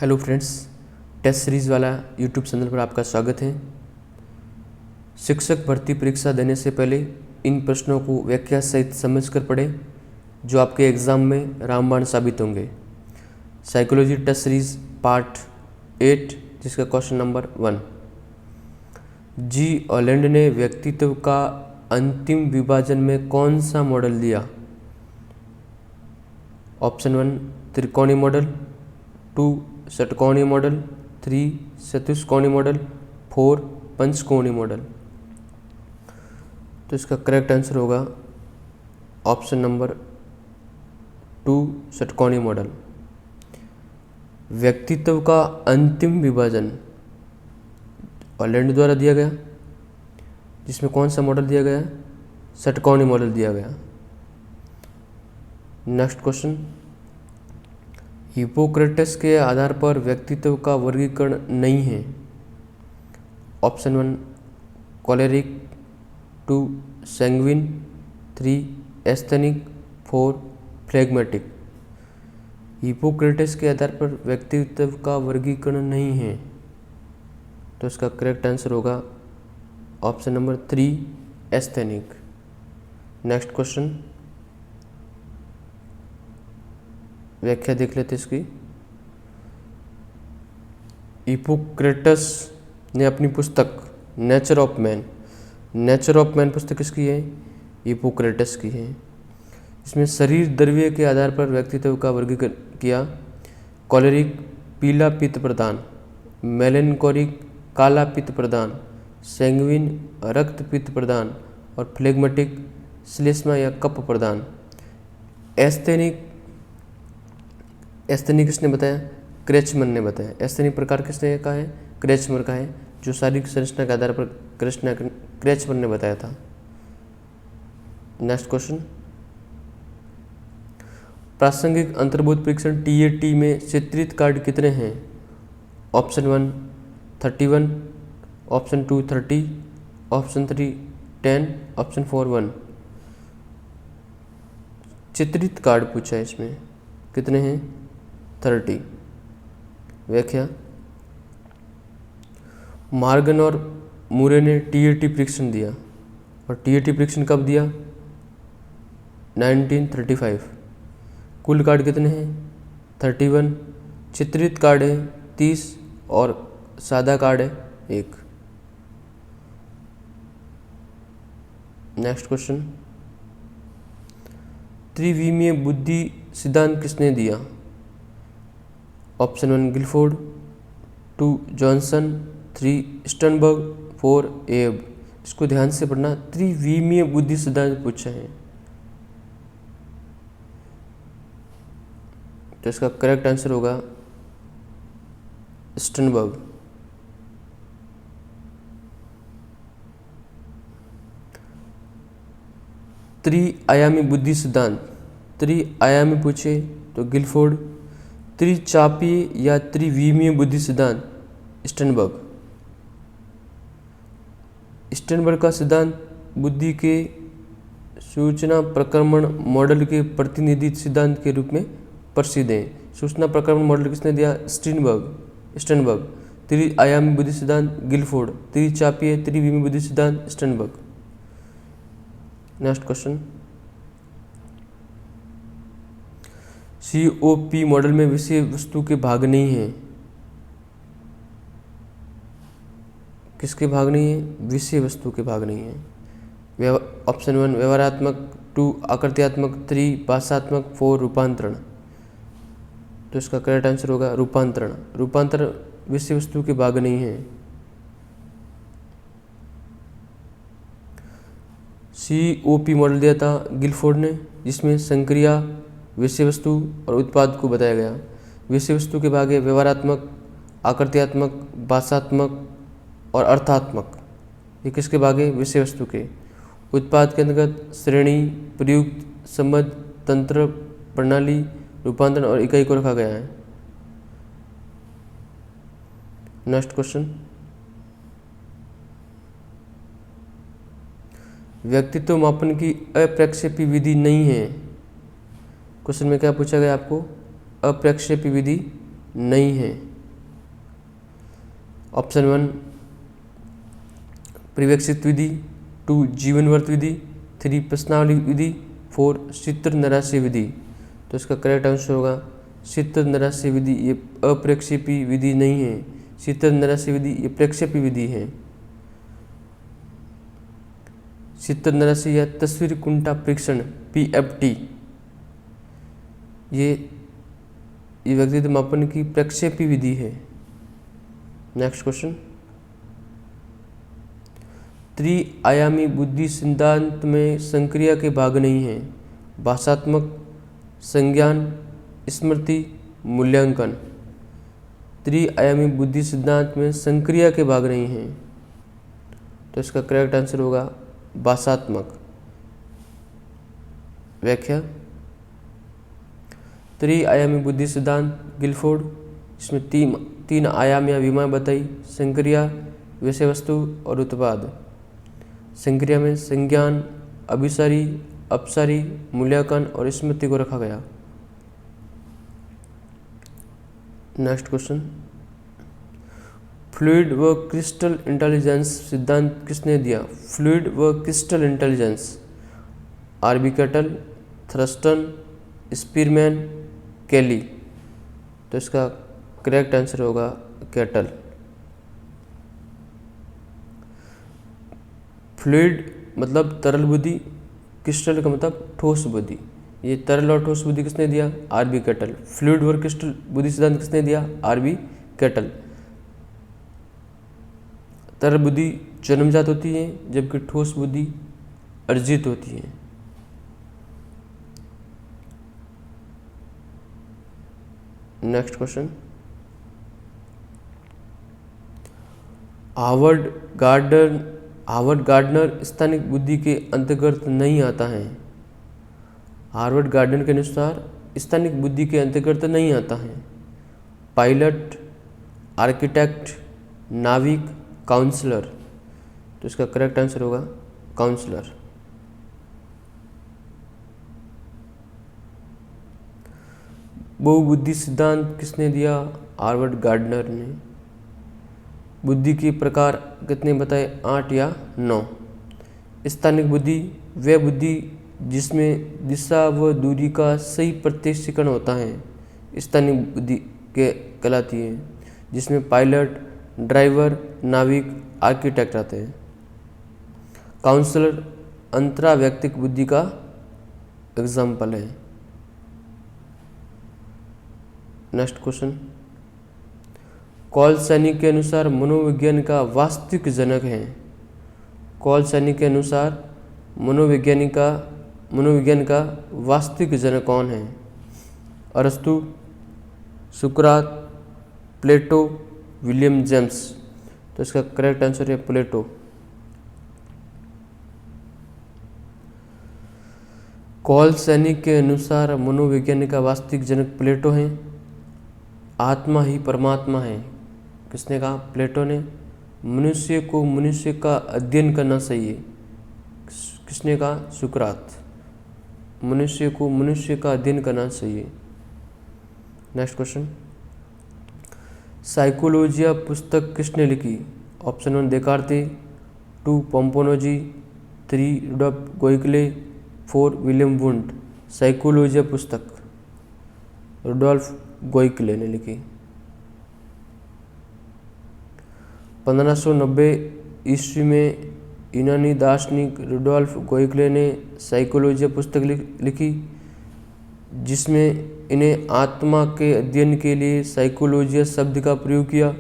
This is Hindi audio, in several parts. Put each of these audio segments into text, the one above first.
हेलो फ्रेंड्स, टेस्ट सीरीज़ वाला यूट्यूब चैनल पर आपका स्वागत है। शिक्षक भर्ती परीक्षा देने से पहले इन प्रश्नों को व्याख्या सहित समझकर पढ़ें जो आपके एग्ज़ाम में रामबाण साबित होंगे। साइकोलॉजी टेस्ट सीरीज़ पार्ट 8 जिसका क्वेश्चन नंबर 1। जी ऑलैंड ने व्यक्तित्व का अंतिम विभाजन में कौन सा मॉडल दिया? ऑप्शन 1 त्रिकोणीय मॉडल, 2 षटकोणीय मॉडल, 3 चतुष्कोणीय मॉडल, 4 पंचकोणीय मॉडल। तो इसका करेक्ट आंसर होगा ऑप्शन नंबर 2 षटकोणीय मॉडल। व्यक्तित्व का अंतिम विभाजन ऑलैंड द्वारा दिया गया, जिसमें कौन सा मॉडल दिया गया? षटकोणीय मॉडल दिया गया। नेक्स्ट क्वेश्चन, हिपोक्रेटस के आधार पर व्यक्तित्व का वर्गीकरण नहीं है। Option 1 कॉलेरिक, 2 sanguine, 3 asthenic, 4 phlegmatic. Hippocrates के आधार पर व्यक्तित्व का वर्गीकरण नहीं है, तो इसका करेक्ट आंसर होगा option number 3 asthenic. Next question, व्याख्या देख लेते इसकी। हिपोक्रेटस ने अपनी पुस्तक नेचर ऑफ मैन पुस्तक किसकी है? हिपोक्रेटस की है। इसमें शरीर द्रव्य के आधार पर व्यक्तित्व का वर्गीकरण किया। कॉलेरिक पीला पित्त प्रदान, मेलेनकोरिक काला पित्त प्रदान, सैंग्विन रक्त पित्त प्रदान और फ्लेगमेटिक श्लेष्मा या कफ प्रदान। एस्थेनिक किसने बताया? क्रेचमन ने बताया। एस्थेनिक प्रकार किसने कहा है? क्रेचमन का है, जो शारीरिक संरचना के आधार पर क्रेचमन ने बताया था। नेक्स्ट क्वेश्चन, प्रासंगिक अंतर्बोध परीक्षण TAT में चित्रित कार्ड कितने हैं? Option 1 31, option 2 30, option 3 10, option 4 1। चित्रित कार्ड पूछा है, इसमें कितने हैं? 30। व्याख्या, मार्गन और मूरे ने TAT परीक्षण दिया, और TAT परीक्षण कब दिया? 1935। कुल कार्ड कितने हैं? 31। चित्रित कार्ड है 30 और सादा कार्ड है 1। नेक्स्ट क्वेश्चन, त्रिविमीय बुद्धि सिद्धांत किसने दिया? ऑप्शन 1 गिलफोर्ड, 2 जॉनसन, 3 स्टर्नबर्ग, 4 एब। इसको ध्यान से पढ़ना, त्रिविमीय बुद्धि सिद्धांत पूछा है, तो इसका करेक्ट आंसर होगा स्टर्नबर्ग। त्रिआयामी बुद्धि सिद्धांत, त्रिआयामी पूछे तो गिलफोर्ड, त्रिचापीय या त्रिविमीय बुद्धि सिद्धांत स्टर्नबर्ग का सिद्धांत बुद्धि के सूचना प्रक्रमण मॉडल के प्रतिनिधि सिद्धांत के रूप में प्रसिद्ध है। सूचना प्रक्रमण मॉडल किसने दिया? स्टर्नबर्ग। त्रिआयामी बुद्धि सिद्धांत गिलफोर्ड, त्रिचापीय त्रिविमीय बुद्धि सिद्धांत Sternberg. Next question, COP model में विषय वस्तु के भाग नहीं है। किसके भाग नहीं है? विषय वस्तु के भाग नहीं है। ऑप्शन 1 व्यवहारात्मक, 2 आकृत्यात्मक, 3 भाषात्मक, 4 रूपांतरण। तो इसका करेक्ट आंसर होगा रूपांतरण विषय वस्तु के भाग नहीं है। COP मॉडल दिया था गिलफोर्ड ने, जिसमें संक्रिया, विषय वस्तु और उत्पाद को बताया गया। विषय वस्तु के भाग है व्यवहारात्मक, आकृत्यात्मक, भाषात्मक और अर्थात्मक। ये किसके भाग है? विषय वस्तु के। उत्पाद के अंतर्गत श्रेणी, प्रयुक्त, संबंध, तंत्र, प्रणाली, रूपांतरण और इकाई को रखा गया है। नेक्स्ट क्वेश्चन, व्यक्तित्व मापन की अप्रक्षेपी विधि नहीं है। क्वेश्चन में क्या पूछा गया आपको? अप्रक्षेपी विधि नहीं है। ऑप्शन 1 परिवेक्षित विधि, 2 जीवनवर्त विधि, 3 प्रश्नावली विधि, 4 चित्र नरास्य विधि। तो इसका करेक्ट आंसर होगा चित्र नरास्य विधि। ये अप्रक्षेपी विधि नहीं है, चित्र नरास्य विधि ये प्रक्षेपी विधि है। चित्र नरास्य या तस्वीर कुंठा परीक्षण PFT ये व्यक्तित्व मापन की प्रक्षेपी विधि है। नेक्स्ट क्वेश्चन, त्रिआयामी बुद्धि सिद्धांत में संक्रिया के भाग नहीं है। भाषात्मक, संज्ञान, स्मृति, मूल्यांकन। त्रिआयामी बुद्धि सिद्धांत में संक्रिया के भाग नहीं है, तो इसका करेक्ट आंसर होगा भाषात्मक। व्याख्या, त्रिआयामी बुद्धि सिद्धांत गिलफोर्ड, इसमें तीन आयाम या विमा बताई, संक्रिया, विषय वस्तु और उत्पाद। संक्रिया में संज्ञान, अभिसारी, अपसारी, मूल्यांकन और स्मृति को रखा गया। नेक्स्ट क्वेश्चन, फ्लूइड व क्रिस्टल इंटेलिजेंस सिद्धांत किसने दिया? फ्लूइड व crystal intelligence RB Cattell, Thurstone, Spearman, Kelley. तो इसका करेक्ट आंसर होगा कैटल। फ्लूइड मतलब तरल बुद्धि, क्रिस्टल का मतलब ठोस बुद्धि। ये तरल और ठोस बुद्धि किसने दिया? RB cattle. फ्लूइड और क्रिस्टल बुद्धि सिद्धांत किसने दिया? RB cattle. तरल बुद्धि जन्मजात होती है, जबकि ठोस बुद्धि अर्जित होती है। नेक्स्ट क्वेश्चन, हार्वर्ड गार्डनर स्थानिक बुद्धि के अंतर्गत नहीं आता है। हार्वर्ड गार्डनर के अनुसार स्थानिक बुद्धि के अंतर्गत नहीं आता है। पायलट, आर्किटेक्ट, नाविक, काउंसलर। तो इसका करेक्ट आंसर होगा काउंसलर। बहुबुद्धि सिद्धांत किसने दिया? हार्वर्ड गार्डनर ने। बुद्धि के प्रकार कितने बताए? 8 या 9। स्थानिक बुद्धि वह बुद्धि जिसमें दिशा व दूरी का सही प्रत्यक्षीकरण होता है, स्थानिक बुद्धि के कहलाती है, जिसमें पायलट, ड्राइवर, नाविक, आर्किटेक्ट आते हैं। काउंसलर अंतरावैयक्तिक बुद्धि का एग्जाम्पल है। नेक्स्ट क्वेश्चन, कॉल सैनी के अनुसार मनोविज्ञान का वास्तविक जनक है। कॉल सैनी के अनुसार मनोविज्ञान का वास्तविक जनक कौन है? अरस्तु, सुकरात, प्लेटो, विलियम जेम्स। तो इसका करेक्ट आंसर है प्लेटो। कॉल सैनी के अनुसार मनोविज्ञान का वास्तविक जनक प्लेटो है। आत्मा ही परमात्मा है, किसने कहा? प्लेटो ने। मनुष्य को मनुष्य का अध्ययन करना चाहिए, किसने कहा? सुकरात। मनुष्य को मनुष्य का अध्ययन करना चाहिए। नेक्स्ट क्वेश्चन, साइकोलॉजिया पुस्तक किसने लिखी? Option 1 Descartes, 2 Pomponazzi, 3 Rudolf Goeckel, 4 William Wundt. Psychologia पुस्तक रुडोल्फ गोइकले ने लिखी। 1590 ईस्वी में यूनानी दार्शनिक रुडोल्फ गोइकले ने साइकोलॉजिया पुस्तक लिखी, जिसमें इन्हें आत्मा के अध्ययन के लिए साइकोलॉजिया शब्द का प्रयोग किया।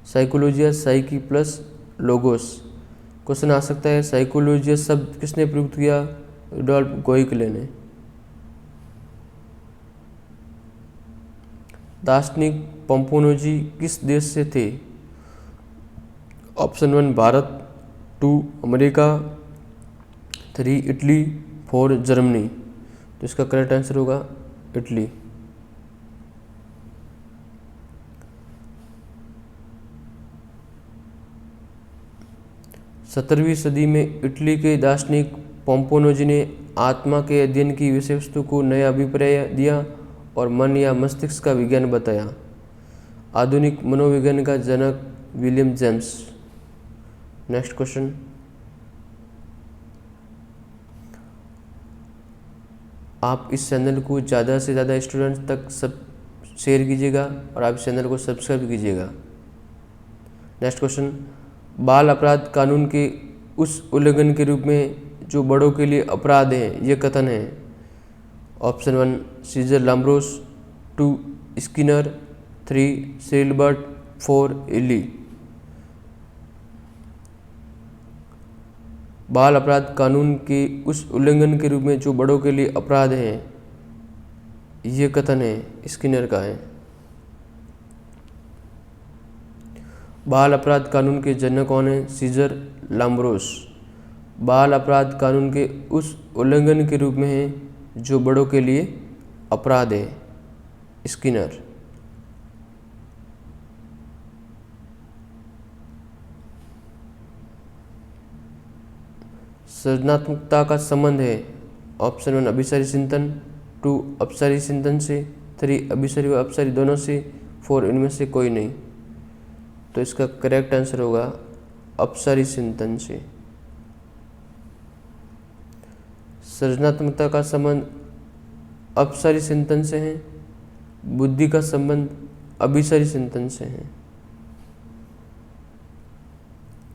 साइकोलॉजिया साइकी प्लस लोगोस। क्वेश्चन आ सकता है साइकोलॉजिया शब्द किसने प्रयुक्त किया? रुडोल्फ गोइकले ने। दार्शनिक पोम्पोनोजी किस देश से थे? Option 1 Bharat, 2 America, 3 Italy, 4 Germany. तो इसका करेक्ट आंसर होगा इटली। सत्रहवीं सदी में इटली के दार्शनिक पोम्पोनोजी ने आत्मा के अध्ययन की विषय वस्तु को नया अभिप्राय दिया और मन या मस्तिष्क का विज्ञान बताया। आधुनिक मनोविज्ञान का जनक विलियम जेम्स। नेक्स्ट क्वेश्चन, आप इस चैनल को ज़्यादा से ज़्यादा स्टूडेंट्स तक सब शेयर कीजिएगा और आप इस चैनल को सब्सक्राइब कीजिएगा। नेक्स्ट क्वेश्चन, बाल अपराध कानून के उस उल्लंघन के रूप में जो बड़ों के लिए अपराध है, ये कथन है। ऑप्शन 1 सीजर लाम्ब्रोस, 2 स्किनर, 3 सिल्बर्ट, 4 इली। बाल अपराध कानून के उस उल्लंघन के रूप में जो बड़ों के लिए अपराध है, ये कथन है स्किनर का है। बाल अपराध कानून के जनक कौन है? सीजर लाम्ब्रोस। बाल अपराध कानून के उस उल्लंघन के रूप में है जो बड़ों के लिए अपराध है, स्किनर। सृजनात्मकता का संबंध है। ऑप्शन 1 अभिसारी चिंतन, 2 अपसारी चिंतन से, 3 अभिसारी व अपसारी दोनों से, 4 इनमें से कोई नहीं। तो इसका करेक्ट आंसर होगा अपसारी चिंतन से। सृजनात्मकता का संबंध अपसारी चिंतन से है, बुद्धि का संबंध अभिसारी चिंतन से है।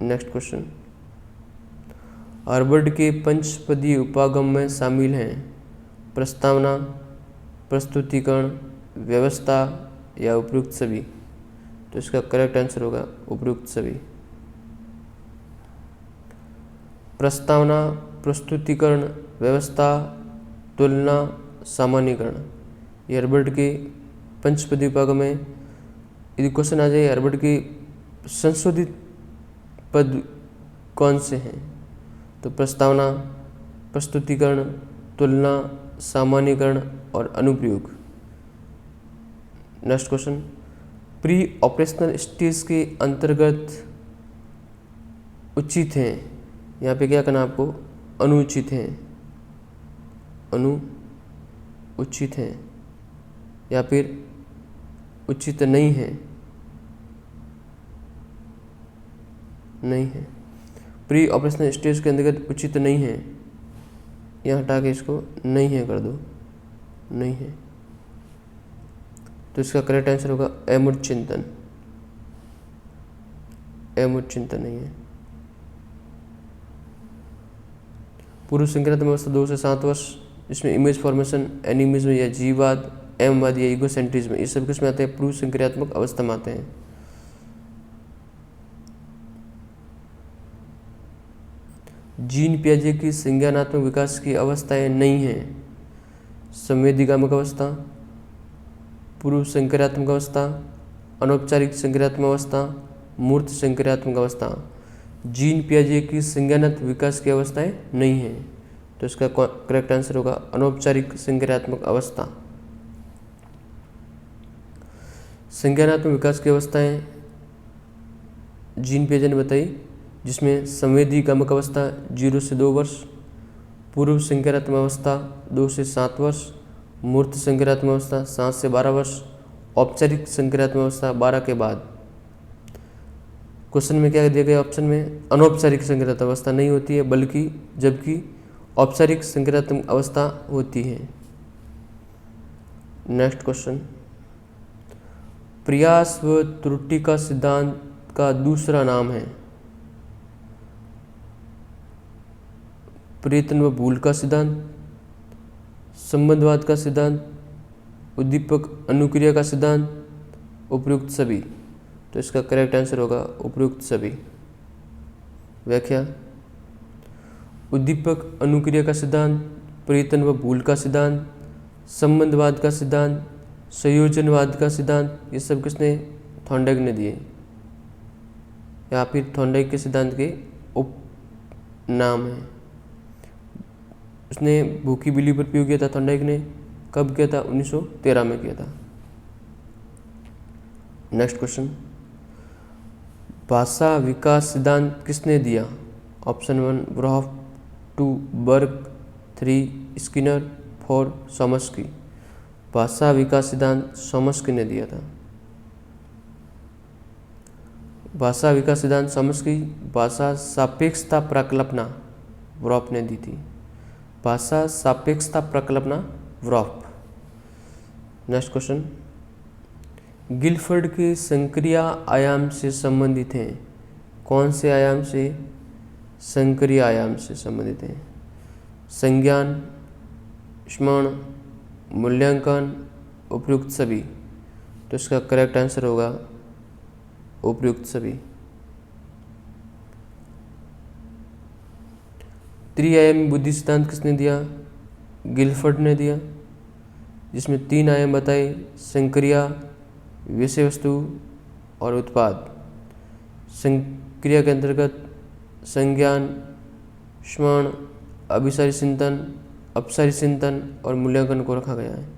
नेक्स्ट क्वेश्चन, हर्बर्ट के पंचपदी उपागम में शामिल हैं प्रस्तावना, प्रस्तुतिकरण, व्यवस्था या उपयुक्त सभी। तो इसका करेक्ट आंसर होगा उपयुक्त सभी। प्रस्तावना, प्रस्तुतिकरण, व्यवस्था, तुलना, सामान्यीकरण, ये हर्बर्ट के पंचपदी उपागम में। यदि क्वेश्चन आ जाए हर्बर्ट के संशोधित पद कौन से हैं, तो प्रस्तावना, प्रस्तुतिकरण, तुलना, सामान्यीकरण और अनुप्रयोग। Next question, pre operational stage के अंतर्गत उचित हैं, यहाँ पे क्या करना आपको? अनुचित हैं, अनुचित हैं या फिर उचित नहीं है, नहीं है। प्री ऑपरेशनल स्टेज के अंतर्गत उचित नहीं है, यहाँ हटा के इसको नहीं है कर दो, नहीं है। तो इसका करेक्ट आंसर होगा अमूर्त चिंतन। अमूर्त चिंतन नहीं है। पूर्व संक्रांत अवस्था 2 से 7 वर्ष, इसमें इमेज फॉर्मेशन, एनिमिज्म या जीववाद, एमवाद या इगोसेंट्रिज्म, ये सब किसमें आते हैं? पूर्व संक्रियात्मक अवस्था में आते हैं। जीन पियाजे की संज्ञानात्मक विकास की अवस्थाएं नहीं हैं। संवेदीगामक अवस्था, पूर्व संक्रियात्मक अवस्था, अनौपचारिक संक्रियात्मक अवस्था, मूर्त संक्रियात्मक अवस्था। जीन पियाजे की संज्ञानात्मक विकास की अवस्थाएं नहीं हैं, तो इसका करेक्ट आंसर होगा अनौपचारिक संक्रियात्मक अवस्था। संज्ञानात्मक विकास की अवस्थाएं जीन पियाजे ने बताई, जिसमें संवेदीगामक अवस्था 0 से 2 वर्ष, पूर्व संक्रियात्मक अवस्था 2 से 7 वर्ष, मूर्त संक्रियात्मक अवस्था 7 से 12 वर्ष, औपचारिक संक्रियात्मक अवस्था 12 के बाद। क्वेश्चन में क्या दिया गया? ऑप्शन में अनौपचारिक संक्रियात्मक अवस्था नहीं होती है, बल्कि जबकि औपचारिक संक्रियात्मक अवस्था होती है। नेक्स्ट क्वेश्चन, प्रयास व त्रुटि का सिद्धांत का दूसरा नाम है? प्रयत्न व भूल का सिद्धांत, संबंधवाद का सिद्धांत, उद्दीपक अनुक्रिया का सिद्धांत, उपयुक्त सभी। तो इसका करेक्ट आंसर होगा उपयुक्त सभी। व्याख्या, उद्दीपक अनुक्रिया का सिद्धांत, प्रयत्न व भूल का सिद्धांत, संबंधवाद का सिद्धांत, संयोजनवाद का सिद्धांत, ये सब किसने? थॉर्नडाइक ने दिए, या फिर थॉर्नडाइक के सिद्धांत के उपनाम है। उसने भूखी बिल्ली पर प्रयोग किया था थॉर्नडाइक ने। कब किया था? 1913 में किया था। नेक्स्ट क्वेश्चन, भाषा विकास सिद्धांत किसने दिया? ऑप्शन 1 ब्रॉफ, 2 बर्ग, 3 स्किनर, 4 चॉम्स्की। भाषा विकास सिद्धांत चॉम्स्की ने दिया था। भाषा विकास सिद्धांत चॉम्स्की, भाषा सापेक्षता प्रकल्पना व्रॉफ ने दी थी। भाषा सापेक्षता प्रकल्पना व्रॉफ। नेक्स्ट क्वेश्चन, गिलफर्ड के संक्रिया आयाम से संबंधित हैं। कौन से आयाम से? संक्रिय आयाम से संबंधित हैं। संज्ञान, स्मरण, मूल्यांकन, उपयुक्त सभी। तो इसका करेक्ट आंसर होगा उपयुक्त सभी। त्रिआयामी बुद्धि सिद्धांत किसने दिया? गिलफर्ड ने दिया, जिसमें 3 आयाम बताए, संक्रिया, विषय वस्तु और उत्पाद। संक्रिया के अंतर्गत संज्ञान, स्मरण, अभिसारी चिंतन, अपसारी चिंतन और मूल्यांकन को रखा गया है।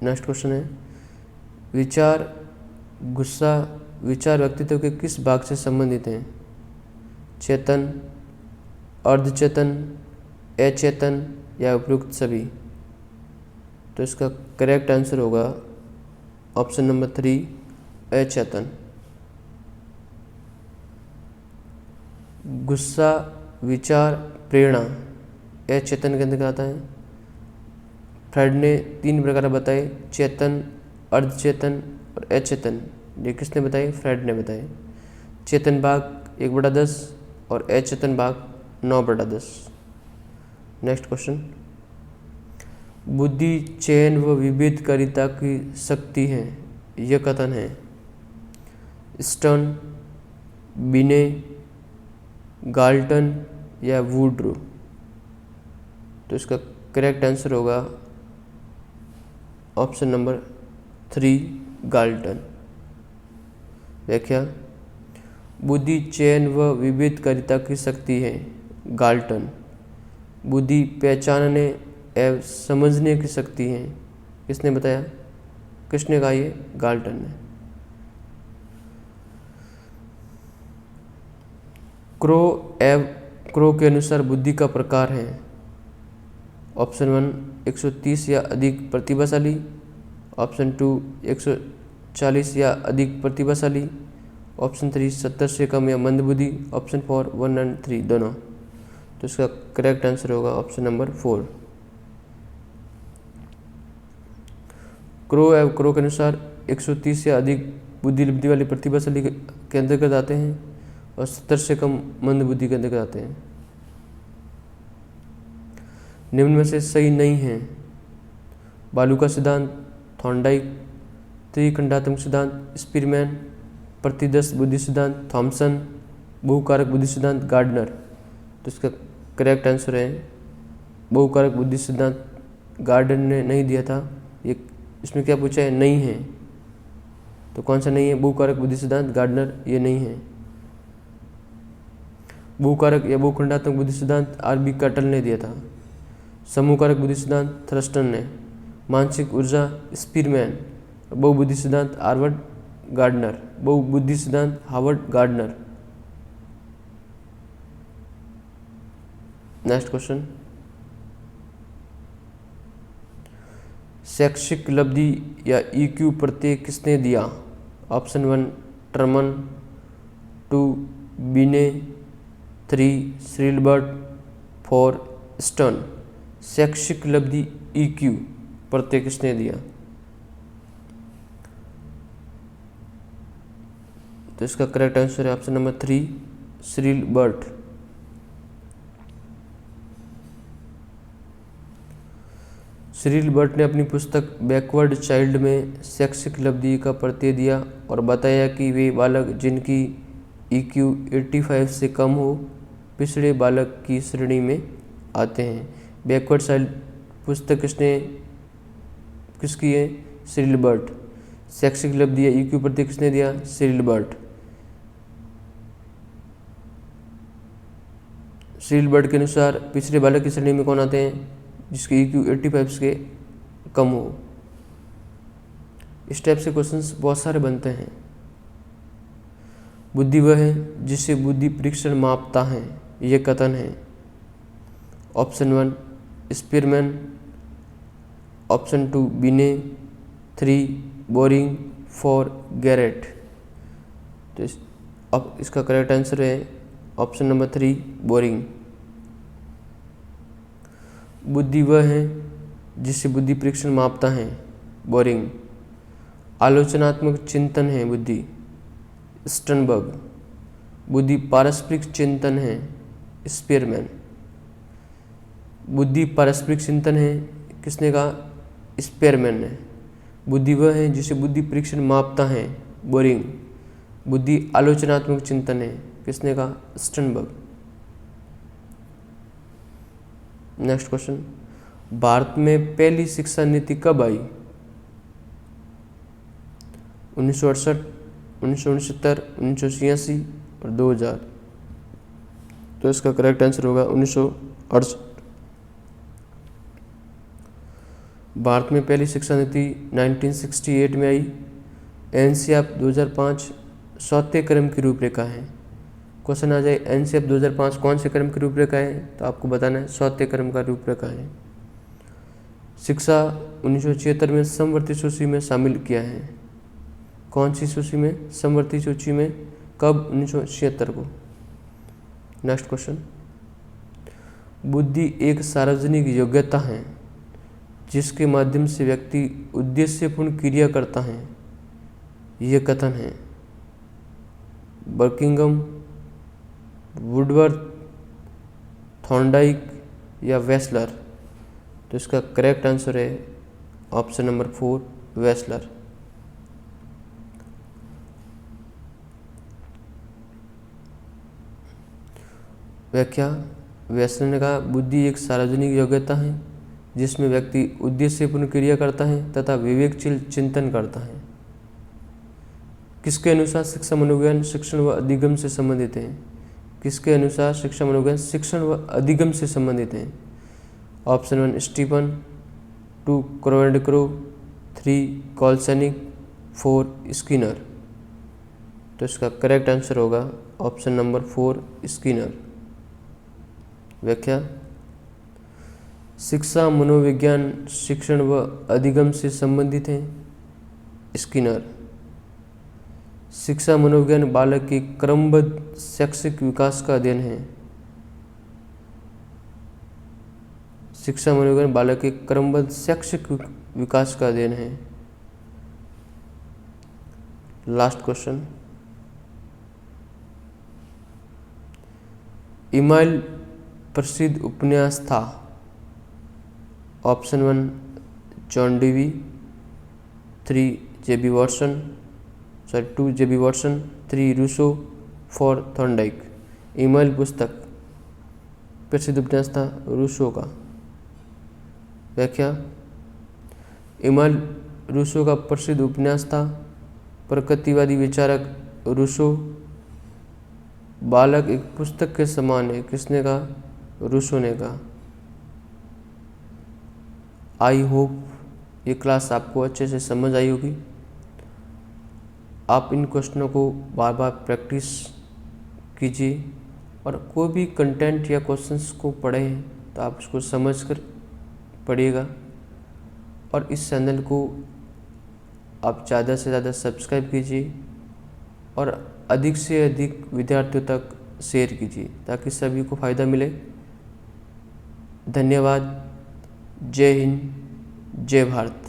नेक्स्ट क्वेश्चन है, विचार, गुस्सा, विचार व्यक्तित्व के किस भाग से संबंधित हैं? चेतन, अर्धचेतन, अचेतन या उपयुक्त सभी। तो इसका करेक्ट आंसर होगा ऑप्शन नंबर 3, अचेतन। गुस्सा, विचार, प्रेरणा अचेतन के अंतर्गत आता है। फ्रायड ने 3 प्रकार बताए, चेतन, अर्धचेतन और अचेतन। ये किसने बताए? फ्रायड ने बताए। चेतन भाग 1/10 और अचेतन भाग 9/10। नेक्स्ट क्वेश्चन, बुद्धि चयन व विभेदकारिता की शक्ति है, यह कथन है। स्टर्न, बिने, गाल्टन या वुड्रो। तो इसका करेक्ट आंसर होगा ऑप्शन नंबर 3, गाल्टन। व्याख्या, बुद्धि चयन व विभेदकारिता की शक्ति है, गाल्टन। बुद्धि पहचानने एवं समझने की शक्ति है, किसने बताया? किसने कहा? ये गाल्टन ने। क्रो के अनुसार बुद्धि का प्रकार है। ऑप्शन 1 130 या अधिक प्रतिभाशाली, ऑप्शन 2 140 या अधिक प्रतिभाशाली, ऑप्शन 3 70 से कम या मंदबुद्धि, ऑप्शन 4 1 और 3 दोनों। तो इसका करेक्ट आंसर होगा ऑप्शन नंबर 4। क्रो के अनुसार 130 या अधिक बुद्धि वाले प्रतिभाशाली के अंतर्गत आते हैं और 70 से कम मंदबुद्धि के अंतर्गत आते हैं। निम्न में से सही नहीं है। बालू का सिद्धांत, थॉर्नडाइक, त्रिखंडात्मक सिद्धांत, स्पीरमैन, प्रतिदर्श बुद्धि सिद्धांत, थॉमसन, बहुकारक बुद्धि सिद्धांत, गार्डनर। तो इसका करेक्ट आंसर है बहुकारक बुद्धि सिद्धांत। गार्डनर ने नहीं दिया था। ये इसमें क्या पूछा है? नहीं है। तो कौन सा नहीं है? बहुकारक बुद्धि सिद्धांत, गार्डनर ये नहीं है। बहुकारक या बहुखंडात्मक बुद्धि सिद्धांत आर.बी. कैटल ने दिया था। समूहकारक बुद्धि सिद्धांत थ्रस्टन ने। मानसिक ऊर्जा स्पीरमैन। बहुबुद्धि सिद्धांत हार्वर्ड गार्डनर। बहुबुद्धि सिद्धांत हार्वर्ड गार्डनर। नेक्स्ट क्वेश्चन, शैक्षिक लब्धि या EQ प्रत्यय किसने दिया? ऑप्शन 1 टर्मन, 2 बिने, 3 श्रीलबर्ट, 4 स्टर्न। शैक्षिक लब्धि EQ प्रत्यय किसने दिया? तो इसका करेक्ट आंसर है ऑप्शन नंबर 3 श्रीलबर्ट। श्रीलबर्ट ने अपनी पुस्तक बैकवर्ड चाइल्ड में शैक्षिक लब्धि का प्रत्यय दिया और बताया कि वे बालक जिनकी EQ 85 से कम हो पिछड़े बालक की श्रेणी में आते हैं। बैकवर्ड चाइल्ड पुस्तक किसकी है? श्रीलबर्ट। शैक्षिक लब्धि या EQ प्रत्यय किसने दिया? श्रीलबर्ट। श्रीलबर्ट के अनुसार पिछड़े बालक की श्रेणी में कौन आते हैं? जिसकी EQ 85 से कम हो। इस टाइप से क्वेश्चंस बहुत सारे बनते हैं। बुद्धि वह है जिससे बुद्धि परीक्षण मापता है, यह कथन है। ऑप्शन 1 स्पीरमैन, ऑप्शन 2 बिने, 3 बोरिंग, 4 गैरेट। तो अब इसका करेक्ट आंसर है ऑप्शन नंबर 3 बोरिंग। बुद्धि वह है जिससे बुद्धि परीक्षण मापता है, बोरिंग। आलोचनात्मक चिंतन है बुद्धि, स्टर्नबर्ग। बुद्धि पारस्परिक चिंतन है, स्पीयरमैन। बुद्धि पारस्परिक चिंतन है, किसने कहा? स्पीयरमैन ने। बुद्धि वह है जिसे बुद्धि परीक्षण मापता है, बोरिंग। बुद्धि आलोचनात्मक चिंतन है, किसने कहा? स्टर्नबर्ग। नेक्स्ट क्वेश्चन, भारत में पहली शिक्षा नीति कब आई? 1968, 1969, 1986 और 2000। तो इसका करेक्ट आंसर होगा 1968। भारत में पहली शिक्षा नीति 1968 में आई। एनसीएफ 2005 चौथे क्रम की रूपरेखा है। क्वेश्चन आ जाए एनसीएफ 2005 कौन से क्रम की रूपरेखा है, तो आपको बताना है चौथे क्रम का रूपरेखा है। शिक्षा 1976 में समवर्ती सूची में शामिल किया है। कौन सी सूची में? समवर्ती सूची में। कब? 1976 को। नेक्स्ट क्वेश्चन, बुद्धि एक सार्वजनिक योग्यता है जिसके माध्यम से व्यक्ति उद्देश्यपूर्ण क्रिया करता है, यह कथन है। बर्किंघम, वुडवर्थ, थॉर्नडाइक या वेस्लर। तो इसका करेक्ट आंसर है ऑप्शन नंबर 4 वेस्लर। व्याख्या, वेस्लर ने कहा बुद्धि एक सार्वजनिक योग्यता है जिसमें व्यक्ति उद्देश्यपूर्ण क्रिया करता है तथा विवेकशील चिंतन करता है। किसके अनुसार शिक्षा मनोविज्ञान शिक्षण व अधिगम से संबंधित है? किसके अनुसार शिक्षा मनोविज्ञान शिक्षण व अधिगम से संबंधित है? ऑप्शन 1 स्टीफन, 2 क्रोवेंडक्रो, 3 कॉलसेनिक, 4 स्किनर। तो इसका करेक्ट आंसर होगा ऑप्शन नंबर 4 स्किनर। व्याख्या, शिक्षा मनोविज्ञान शिक्षण व अधिगम से संबंधित है, स्किनर। शिक्षा मनोविज्ञान बालक के क्रमबद्ध शैक्षिक विकास का अध्ययन है। शिक्षा मनोविज्ञान बालक के क्रमबद्ध शैक्षिक विकास का अध्ययन है। लास्ट क्वेश्चन, इमाइल प्रसिद्ध उपन्यास था। ऑप्शन 1 जॉन डीवी, 3 जेबी वॉटसन, 2 जेबी वॉटसन, 3 रूसो, 4 थॉर्नडाइक। इमाइल पुस्तक प्रसिद्ध उपन्यास था रूसो का। व्याख्या, इमाइल रूसो का प्रसिद्ध उपन्यास था। प्रकृतिवादी विचारक रूसो बालक एक पुस्तक के समान है, किसने कहा? रूसो ने कहा। आई होप ये क्लास आपको अच्छे से समझ आई होगी। आप इन क्वेश्चनों को बार बार प्रैक्टिस कीजिए और कोई भी कंटेंट या क्वेश्चंस को पढ़ें तो आप उसको समझकर पढ़िएगा। और इस चैनल को आप ज़्यादा से ज़्यादा सब्सक्राइब कीजिए और अधिक से अधिक विद्यार्थियों तक शेयर कीजिए ताकि सभी को फ़ायदा मिले। धन्यवाद। जय हिंद, जय भारत।